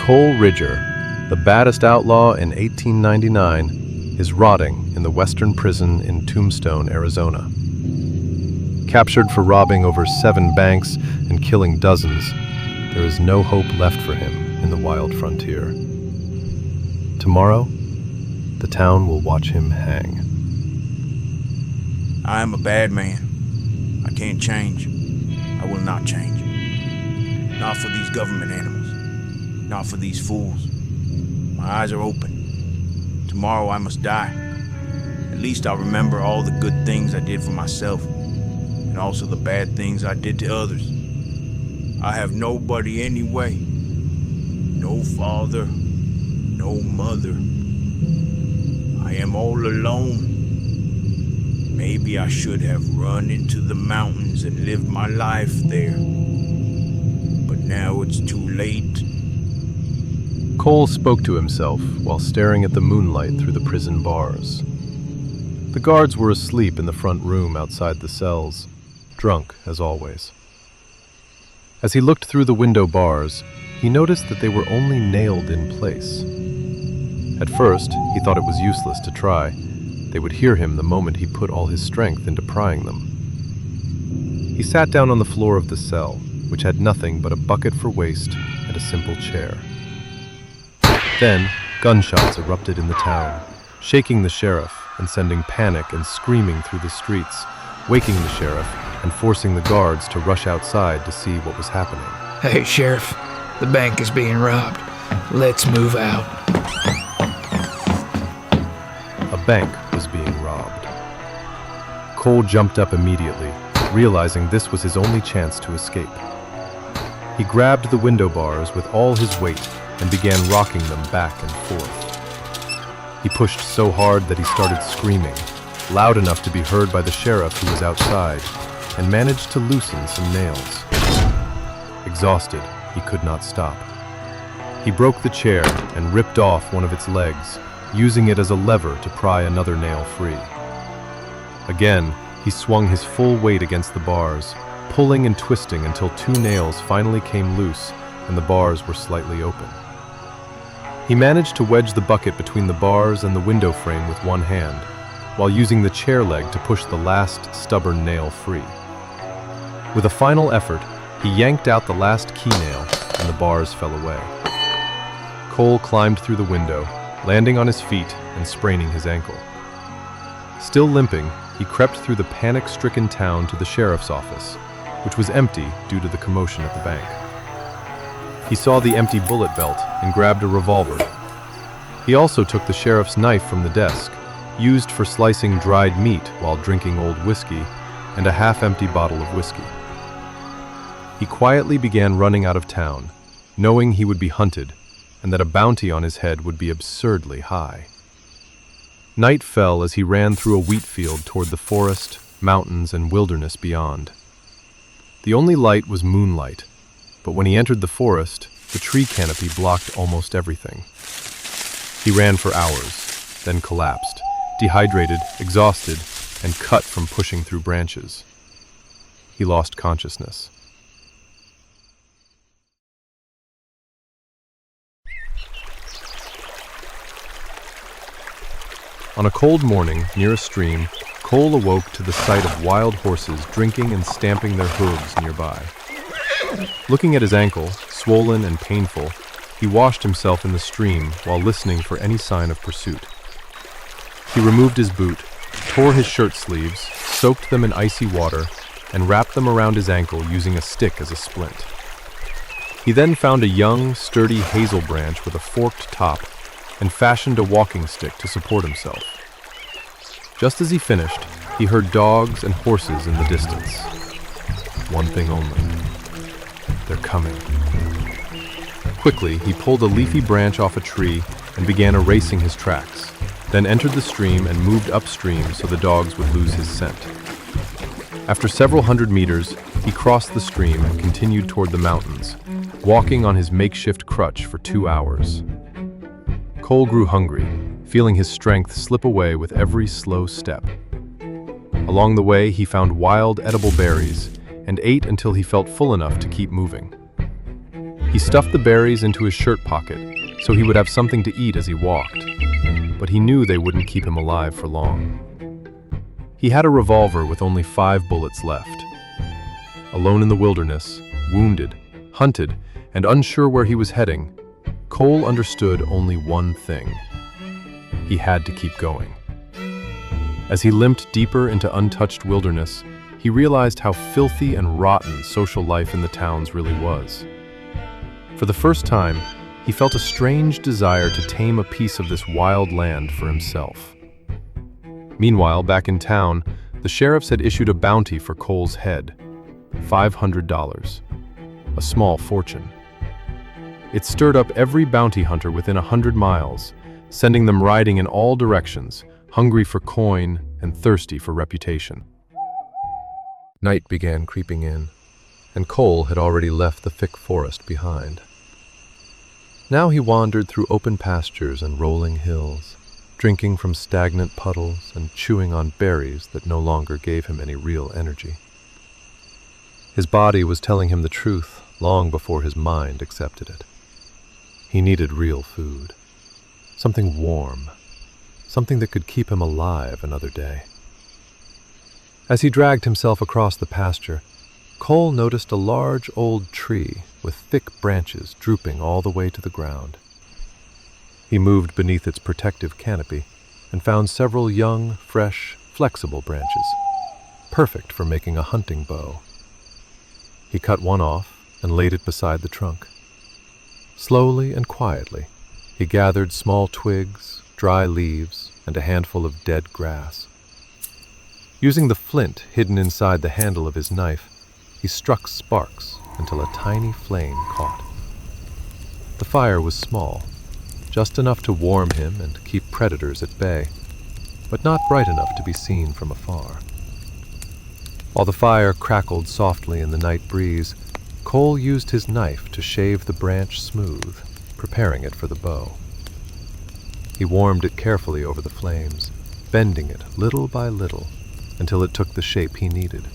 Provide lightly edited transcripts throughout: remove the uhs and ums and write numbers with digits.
Cole Ridger, the baddest outlaw in 1899, is rotting in the Western prison in Tombstone, Arizona. Captured for robbing over 7 banks and killing dozens, there is no hope left for him in the wild frontier. Tomorrow, the town will watch him hang. I am a bad man. I can't change. I will not change. Not for these government animals. Not for these fools. My eyes are open. Tomorrow I must die. At least I'll remember all the good things I did for myself, and also the bad things I did to others. I have nobody anyway. No father, no mother. I am all alone. Maybe I should have run into the mountains and lived my life there. But now it's too late. Cole spoke to himself while staring at the moonlight through the prison bars. The guards were asleep in the front room outside the cells, drunk as always. As he looked through the window bars, he noticed that they were only nailed in place. At first, he thought it was useless to try. They would hear him the moment he put all his strength into prying them. He sat down on the floor of the cell, which had nothing but a bucket for waste and a simple chair. Then, gunshots erupted in the town, shaking the sheriff and sending panic and screaming through the streets, waking the sheriff and forcing the guards to rush outside to see what was happening. Hey, Sheriff, the bank is being robbed. Let's move out. A bank was being robbed. Cole jumped up immediately, realizing this was his only chance to escape. He grabbed the window bars with all his weight and began rocking them back and forth. He pushed so hard that he started screaming, loud enough to be heard by the sheriff who was outside, and managed to loosen some nails. Exhausted, he could not stop. He broke the chair and ripped off one of its legs, using it as a lever to pry another nail free. Again, he swung his full weight against the bars, pulling and twisting until 2 nails finally came loose and the bars were slightly open. He managed to wedge the bucket between the bars and the window frame with one hand, while using the chair leg to push the last stubborn nail free. With a final effort, he yanked out the last key nail and the bars fell away. Cole climbed through the window, landing on his feet and spraining his ankle. Still limping, he crept through the panic-stricken town to the sheriff's office, which was empty due to the commotion at the bank. He saw the empty bullet belt and grabbed a revolver. He also took the sheriff's knife from the desk, used for slicing dried meat while drinking old whiskey, and a half-empty bottle of whiskey. He quietly began running out of town, knowing he would be hunted and that a bounty on his head would be absurdly high. Night fell as he ran through a wheat field toward the forest, mountains, and wilderness beyond. The only light was moonlight, but when he entered the forest, the tree canopy blocked almost everything. He ran for hours, then collapsed, dehydrated, exhausted, and cut from pushing through branches. He lost consciousness. On a cold morning near a stream, Cole awoke to the sight of wild horses drinking and stamping their hooves nearby. Looking at his ankle, swollen and painful, he washed himself in the stream while listening for any sign of pursuit. He removed his boot, tore his shirt sleeves, soaked them in icy water, and wrapped them around his ankle using a stick as a splint. He then found a young, sturdy hazel branch with a forked top and fashioned a walking stick to support himself. Just as he finished, he heard dogs and horses in the distance. One thing only. They're coming. Quickly, he pulled a leafy branch off a tree and began erasing his tracks, then entered the stream and moved upstream so the dogs would lose his scent. After several hundred meters, he crossed the stream and continued toward the mountains, walking on his makeshift crutch for 2 hours. Cole grew hungry, feeling his strength slip away with every slow step. Along the way, he found wild, edible berries and ate until he felt full enough to keep moving. He stuffed the berries into his shirt pocket so he would have something to eat as he walked, but he knew they wouldn't keep him alive for long. He had a revolver with only 5 bullets left. Alone in the wilderness, wounded, hunted, and unsure where he was heading, Cole understood only one thing. He had to keep going. As he limped deeper into untouched wilderness, he realized how filthy and rotten social life in the towns really was. For the first time, he felt a strange desire to tame a piece of this wild land for himself. Meanwhile, back in town, the sheriffs had issued a bounty for Cole's head, $500, a small fortune. It stirred up every bounty hunter within 100 miles, sending them riding in all directions, hungry for coin and thirsty for reputation. Night began creeping in, and Cole had already left the thick forest behind. Now he wandered through open pastures and rolling hills, drinking from stagnant puddles and chewing on berries that no longer gave him any real energy. His body was telling him the truth long before his mind accepted it. He needed real food, something warm, something that could keep him alive another day. As he dragged himself across the pasture, Cole noticed a large old tree with thick branches drooping all the way to the ground. He moved beneath its protective canopy and found several young, fresh, flexible branches, perfect for making a hunting bow. He cut one off and laid it beside the trunk. Slowly and quietly, he gathered small twigs, dry leaves, and a handful of dead grass. Using the flint hidden inside the handle of his knife, he struck sparks until a tiny flame caught. The fire was small, just enough to warm him and keep predators at bay, but not bright enough to be seen from afar. While the fire crackled softly in the night breeze, Cole used his knife to shave the branch smooth, preparing it for the bow. He warmed it carefully over the flames, bending it little by little until it took the shape he needed.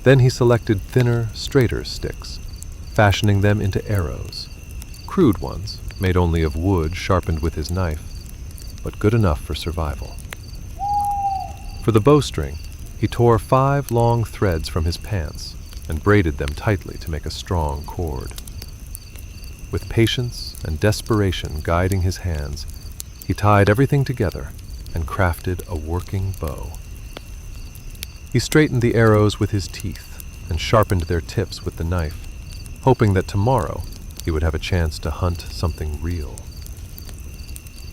Then he selected thinner, straighter sticks, fashioning them into arrows, crude ones made only of wood sharpened with his knife, but good enough for survival. For the bowstring, he tore 5 long threads from his pants and braided them tightly to make a strong cord. With patience and desperation guiding his hands, he tied everything together and crafted a working bow. He straightened the arrows with his teeth and sharpened their tips with the knife, hoping that tomorrow he would have a chance to hunt something real.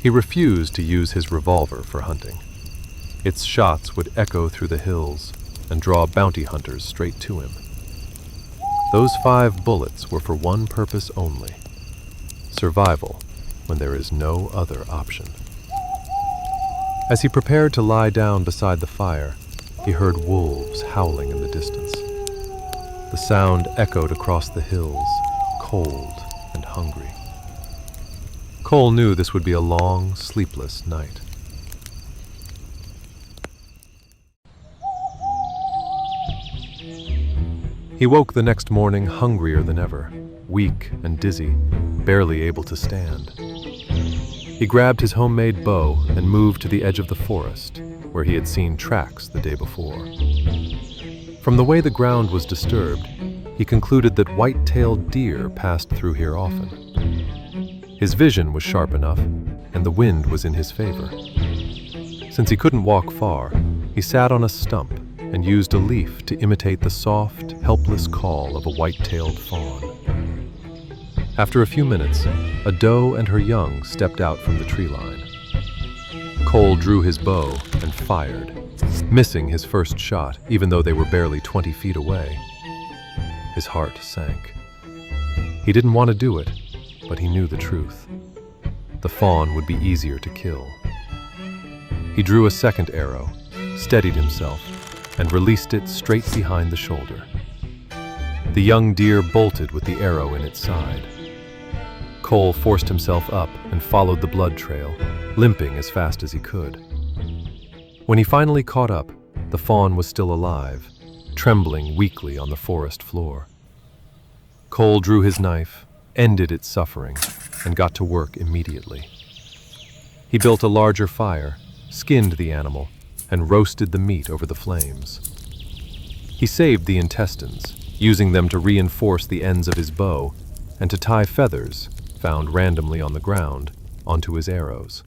He refused to use his revolver for hunting. Its shots would echo through the hills and draw bounty hunters straight to him. Those 5 bullets were for one purpose only: survival when there is no other option. As he prepared to lie down beside the fire, he heard wolves howling in the distance. The sound echoed across the hills, cold and hungry. Cole knew this would be a long, sleepless night. He woke the next morning hungrier than ever, weak and dizzy, barely able to stand. He grabbed his homemade bow and moved to the edge of the forest, where he had seen tracks the day before. From the way the ground was disturbed, he concluded that white-tailed deer passed through here often. His vision was sharp enough, and the wind was in his favor. Since he couldn't walk far, he sat on a stump and used a leaf to imitate the soft, helpless call of a white-tailed fawn. After a few minutes, a doe and her young stepped out from the tree line. Cole drew his bow and fired, missing his first shot even though they were barely 20 feet away. His heart sank. He didn't want to do it, but he knew the truth. The fawn would be easier to kill. He drew a second arrow, steadied himself, and released it straight behind the shoulder. The young deer bolted with the arrow in its side. Cole forced himself up and followed the blood trail, limping as fast as he could. When he finally caught up, the fawn was still alive, trembling weakly on the forest floor. Cole drew his knife, ended its suffering, and got to work immediately. He built a larger fire, skinned the animal, and roasted the meat over the flames. He saved the intestines, using them to reinforce the ends of his bow and to tie feathers, found randomly on the ground, onto his arrows.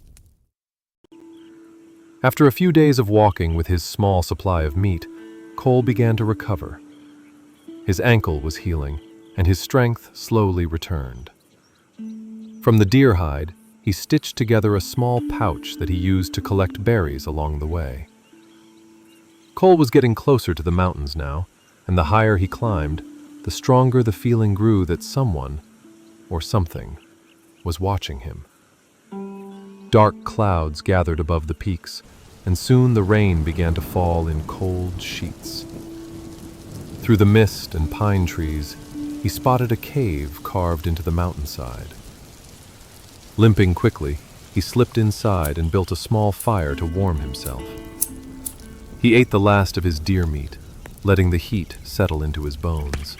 After a few days of walking with his small supply of meat, Cole began to recover. His ankle was healing, and his strength slowly returned. From the deer hide, he stitched together a small pouch that he used to collect berries along the way. Cole was getting closer to the mountains now, and the higher he climbed, the stronger the feeling grew that someone, or something, was watching him. Dark clouds gathered above the peaks, and soon the rain began to fall in cold sheets. Through the mist and pine trees, he spotted a cave carved into the mountainside. Limping quickly, he slipped inside and built a small fire to warm himself. He ate the last of his deer meat, letting the heat settle into his bones.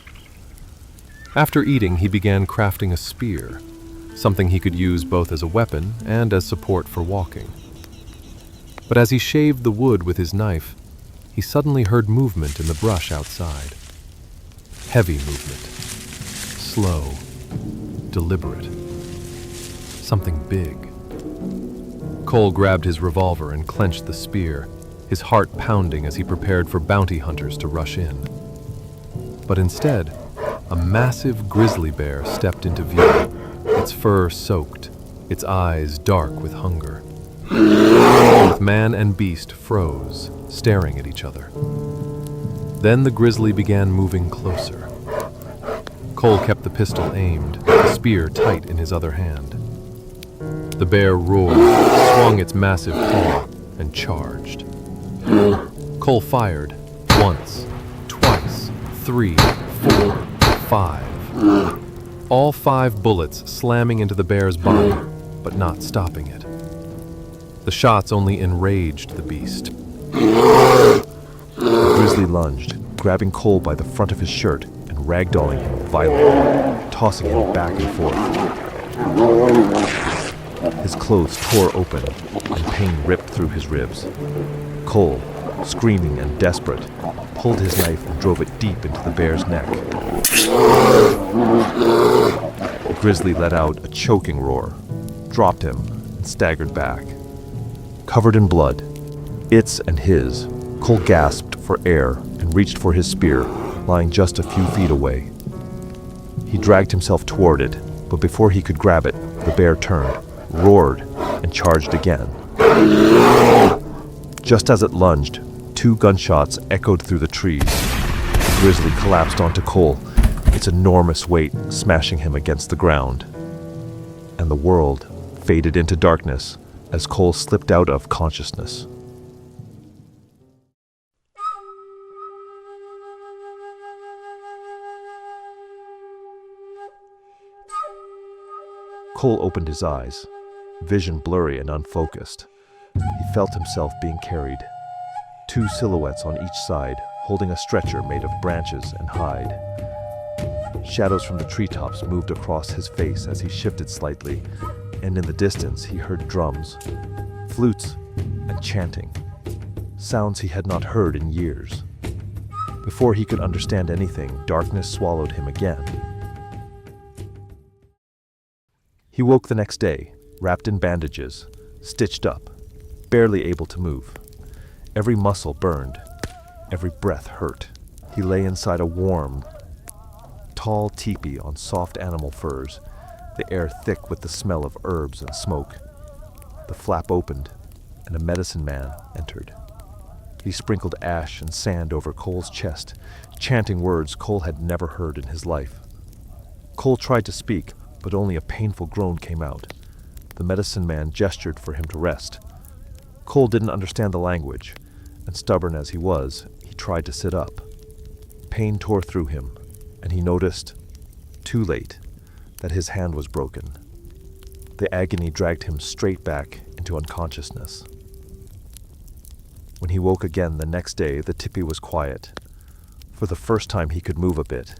After eating, he began crafting a spear, something he could use both as a weapon and as support for walking. But as he shaved the wood with his knife, he suddenly heard movement in the brush outside. Heavy movement. Slow. Deliberate. Something big. Cole grabbed his revolver and clenched the spear, his heart pounding as he prepared for bounty hunters to rush in. But instead, a massive grizzly bear stepped into view, its fur soaked, its eyes dark with hunger. Both man and beast froze, staring at each other. Then the grizzly began moving closer. Cole kept the pistol aimed, the spear tight in his other hand. The bear roared, swung its massive paw, and charged. Cole fired, once, twice, 3, 4, 5. All 5 bullets slamming into the bear's body, but not stopping it. The shots only enraged the beast. The grizzly lunged, grabbing Cole by the front of his shirt and ragdolling him violently, tossing him back and forth. His clothes tore open, and pain ripped through his ribs. Cole, screaming and desperate, pulled his knife and drove it deep into the bear's neck. The grizzly let out a choking roar, dropped him, and staggered back. Covered in blood, its and his, Cole gasped for air and reached for his spear, lying just a few feet away. He dragged himself toward it, but before he could grab it, the bear turned, roared, and charged again. Just as it lunged, 2 gunshots echoed through the trees. The grizzly collapsed onto Cole, its enormous weight smashing him against the ground. And the world faded into darkness as Cole slipped out of consciousness. Cole opened his eyes, vision blurry and unfocused. He felt himself being carried. 2 silhouettes on each side, holding a stretcher made of branches and hide. Shadows from the treetops moved across his face as he shifted slightly, and in the distance he heard drums, flutes, and chanting, sounds he had not heard in years. Before he could understand anything, darkness swallowed him again. He woke the next day, wrapped in bandages, stitched up, barely able to move. Every muscle burned, every breath hurt. He lay inside a warm, tall teepee on soft animal furs, the air thick with the smell of herbs and smoke. The flap opened, and a medicine man entered. He sprinkled ash and sand over Cole's chest, chanting words Cole had never heard in his life. Cole tried to speak, but only a painful groan came out. The medicine man gestured for him to rest. Cole didn't understand the language, and stubborn as he was, he tried to sit up. Pain tore through him, and he noticed, too late, that his hand was broken. The agony dragged him straight back into unconsciousness. When he woke again the next day, the tipi was quiet. For the first time he could move a bit.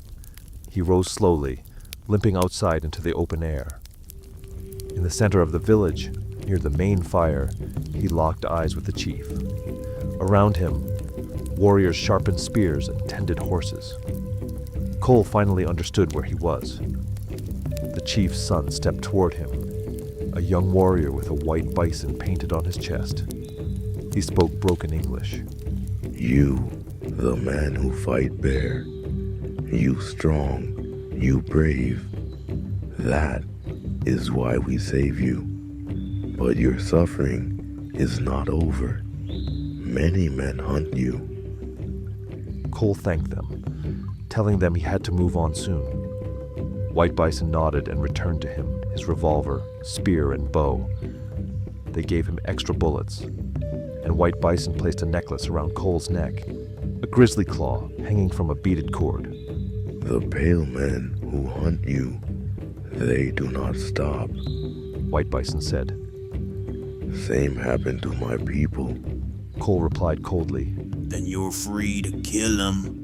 He rose slowly, limping outside into the open air. In the center of the village, near the main fire, he locked eyes with the chief. Around him, warriors sharpened spears and tended horses. Cole finally understood where he was. The chief's son stepped toward him, a young warrior with a white bison painted on his chest. He spoke broken English. You, the man who fight bear. You strong, you brave. That is why we save you. But your suffering is not over. Many men hunt you. Cole thanked them, telling them he had to move on soon. White Bison nodded and returned to him his revolver, spear, and bow. They gave him extra bullets, and White Bison placed a necklace around Cole's neck, a grizzly claw hanging from a beaded cord. The pale men who hunt you, they do not stop. White Bison said. Same happened to my people. Cole replied coldly. Then you're free to kill them.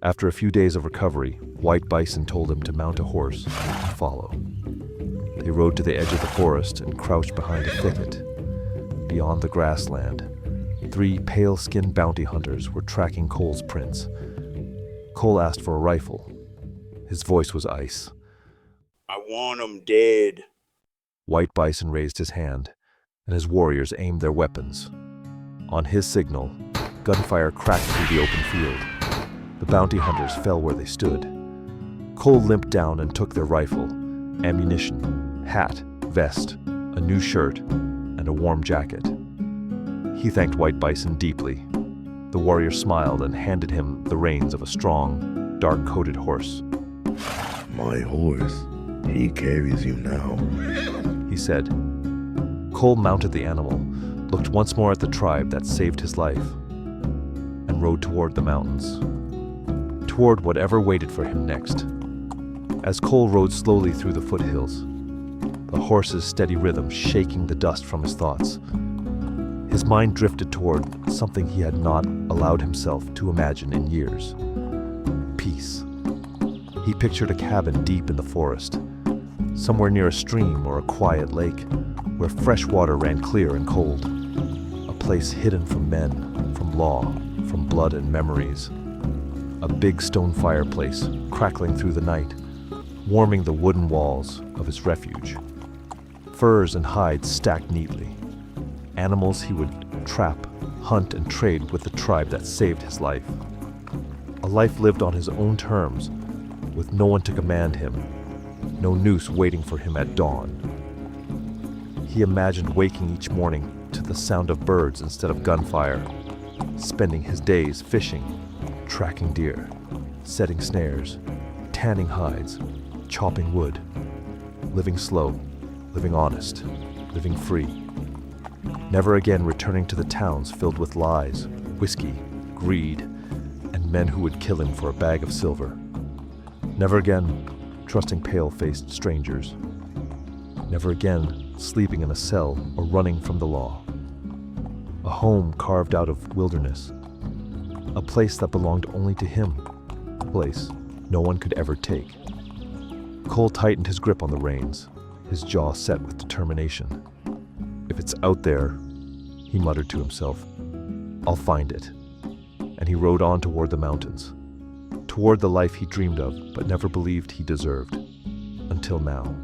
After a few days of recovery, White Bison told him to mount a horse and follow. They rode to the edge of the forest and crouched behind a thicket. Beyond the grassland, 3 pale-skinned bounty hunters were tracking Cole's prints. Cole asked for a rifle. His voice was ice. I want them dead. White Bison raised his hand, and his warriors aimed their weapons. On his signal, gunfire cracked through the open field. The bounty hunters fell where they stood. Cole limped down and took their rifle, ammunition, hat, vest, a new shirt, and a warm jacket. He thanked White Bison deeply. The warrior smiled and handed him the reins of a strong, dark-coated horse. My horse, he carries you now. He said. Cole mounted the animal, looked once more at the tribe that saved his life, and rode toward the mountains, toward whatever waited for him next. As Cole rode slowly through the foothills, the horse's steady rhythm shaking the dust from his thoughts, his mind drifted toward something he had not allowed himself to imagine in years. Peace. He pictured a cabin deep in the forest, somewhere near a stream or a quiet lake, where fresh water ran clear and cold, a place hidden from men, from law, from blood and memories. A big stone fireplace crackling through the night, warming the wooden walls of his refuge. Furs and hides stacked neatly. Animals he would trap, hunt, and trade with the tribe that saved his life. A life lived on his own terms, with no one to command him, no noose waiting for him at dawn. He imagined waking each morning to the sound of birds instead of gunfire, spending his days fishing, tracking deer, setting snares, tanning hides, chopping wood, living slow, living honest, living free. Never again returning to the towns filled with lies, whiskey, greed, and men who would kill him for a bag of silver. Never again trusting pale-faced strangers. Never again sleeping in a cell or running from the law. A home carved out of wilderness. A place that belonged only to him. A place no one could ever take. Cole tightened his grip on the reins, his jaw set with determination. If it's out there, he muttered to himself, I'll find it. And he rode on toward the mountains, toward the life he dreamed of but never believed he deserved, until now.